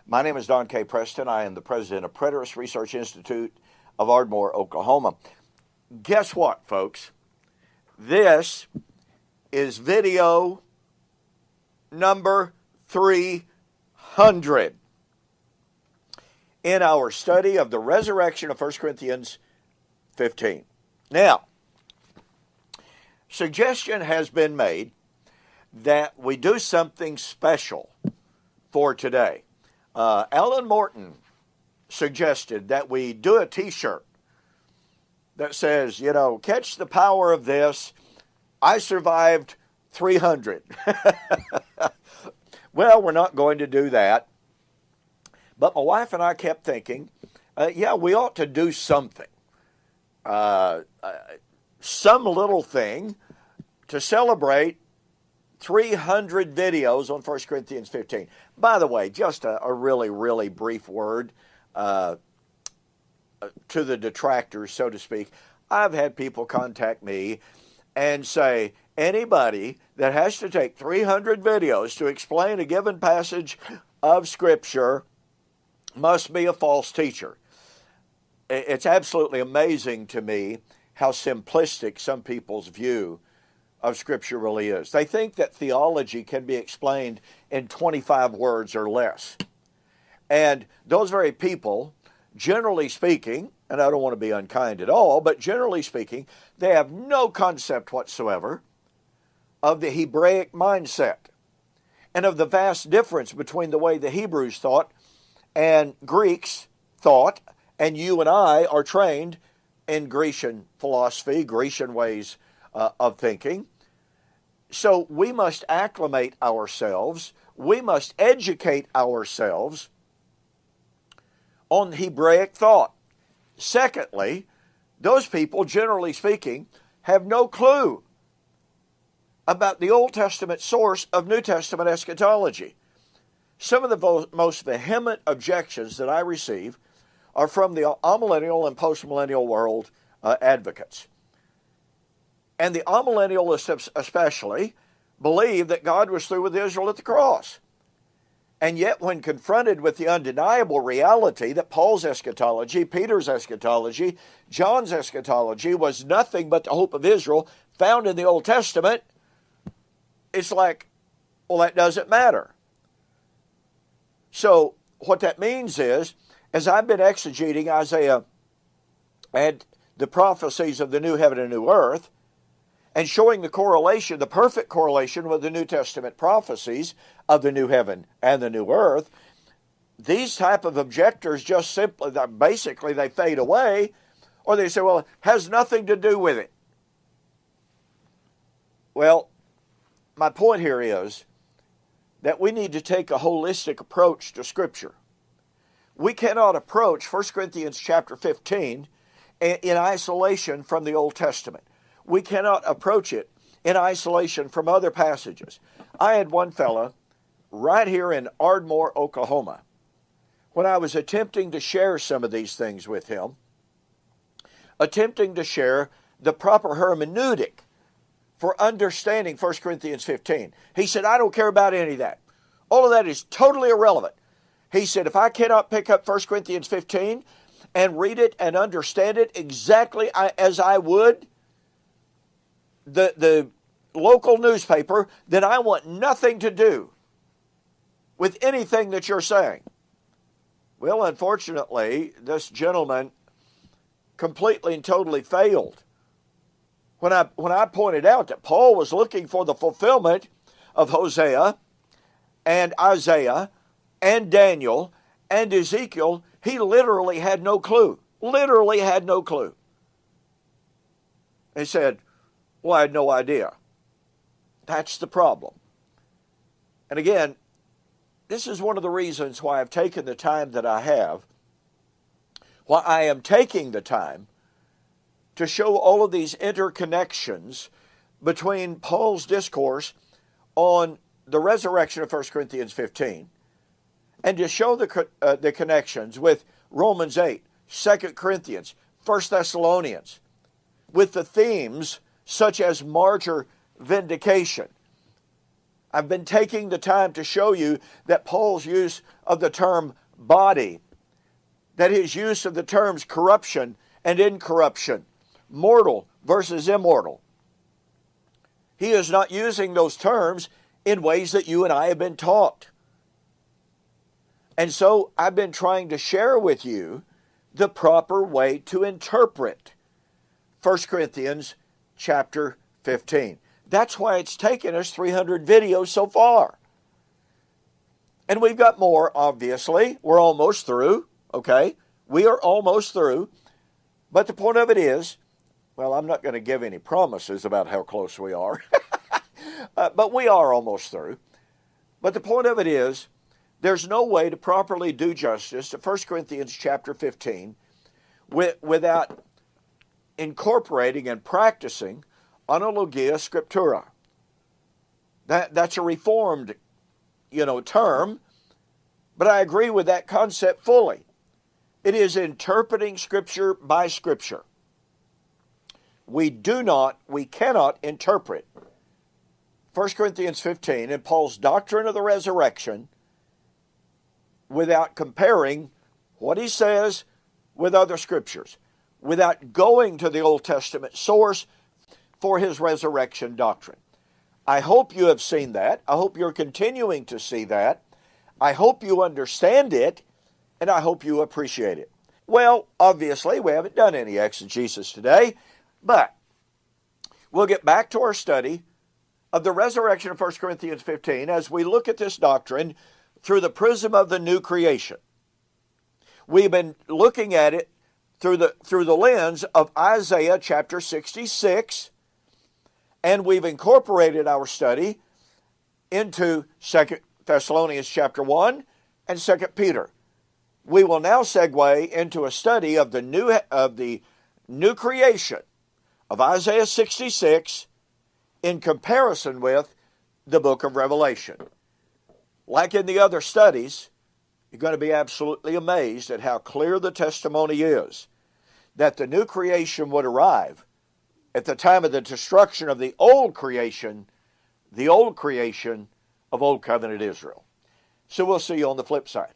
My name is Don K. Preston. I am the president of Preterist Research Institute of Ardmore, Oklahoma. Guess what, folks? This is video number 300 in our study of the resurrection of 1 Corinthians 15. Now, suggestion has been made that we do something special for today. Alan Morton suggested that we do a t-shirt that says, catch the power of this. I survived 300. Well, we're not going to do that. But my wife and I kept thinking, we ought to do something. Some little thing to celebrate 300 videos on 1 Corinthians 15. By the way, just a really, really brief word to the detractors, so to speak. I've had people contact me and say, anybody that has to take 300 videos to explain a given passage of Scripture must be a false teacher. It's absolutely amazing to me how simplistic some people's view of Scripture really is. They think that theology can be explained in 25 words or less. And those very people, generally speaking, and I don't want to be unkind at all, but generally speaking, they have no concept whatsoever of the Hebraic mindset and of the vast difference between the way the Hebrews thought and Greeks thought, and you and I are trained in Grecian philosophy, Grecian ways of thinking. So we must acclimate ourselves, we must educate ourselves on Hebraic thought. Secondly, those people, generally speaking, have no clue about the Old Testament source of New Testament eschatology. Some of the most vehement objections that I receive are from the amillennial and postmillennial world advocates. And the amillennialists especially believe that God was through with Israel at the cross. And yet when confronted with the undeniable reality that Paul's eschatology, Peter's eschatology, John's eschatology was nothing but the hope of Israel found in the Old Testament, it's like, well, that doesn't matter. So what that means is, as I've been exegeting Isaiah and the prophecies of the new heaven and new earth, and showing the correlation, the perfect correlation with the New Testament prophecies of the new heaven and the new earth, these type of objectors just simply, basically they fade away, or they say, well, it has nothing to do with it. Well, my point here is that we need to take a holistic approach to Scripture. We cannot approach 1 Corinthians chapter 15 in isolation from the Old Testament. We cannot approach it in isolation from other passages. I had one fella right here in Ardmore, Oklahoma, when I was attempting to share some of these things with him, attempting to share the proper hermeneutic for understanding 1 Corinthians 15. He said, I don't care about any of that. All of that is totally irrelevant. He said, if I cannot pick up 1 Corinthians 15 and read it and understand it exactly as I would the local newspaper, then I want nothing to do with anything that you're saying. Well, unfortunately, this gentleman completely and totally failed. When I pointed out that Paul was looking for the fulfillment of Hosea and Isaiah and Daniel and Ezekiel, he literally had no clue. Literally had no clue. He said, well, I had no idea. That's the problem. And again, this is one of the reasons why I've taken the time that I have, why I am taking the time to show all of these interconnections between Paul's discourse on the resurrection of 1 Corinthians 15 and to show the connections with Romans 8, 2 Corinthians, 1 Thessalonians, with the themes such as martyr vindication. I've been taking the time to show you that Paul's use of the term body, that his use of the terms corruption and incorruption, mortal versus immortal, he is not using those terms in ways that you and I have been taught. And so I've been trying to share with you the proper way to interpret 1 Corinthians chapter 15. That's why it's taken us 300 videos so far. And we've got more, obviously. We're almost through, okay? We are almost through. But the point of it is, well, I'm not going to give any promises about how close we are. But we are almost through. But the point of it is, there's no way to properly do justice to 1 Corinthians chapter 15 without incorporating and practicing analogia scriptura. That's a reformed, term, but I agree with that concept fully. It is interpreting Scripture by Scripture. We cannot interpret 1 Corinthians 15 and Paul's doctrine of the resurrection without comparing what he says with other Scriptures, without going to the Old Testament source for his resurrection doctrine. I hope you have seen that. I hope you're continuing to see that. I hope you understand it, and I hope you appreciate it. Well, obviously, we haven't done any exegesis today, but we'll get back to our study of the resurrection of 1 Corinthians 15 as we look at this doctrine through the prism of the new creation. We've been looking at it through the lens of Isaiah chapter 66, and we've incorporated our study into 2 Thessalonians chapter 1 and 2 Peter. We will now segue into a study of the new creation of Isaiah 66 in comparison with the book of Revelation. Like in the other studies, you're going to be absolutely amazed at how clear the testimony is that the new creation would arrive at the time of the destruction of the old creation of Old Covenant Israel. So we'll see you on the flip side.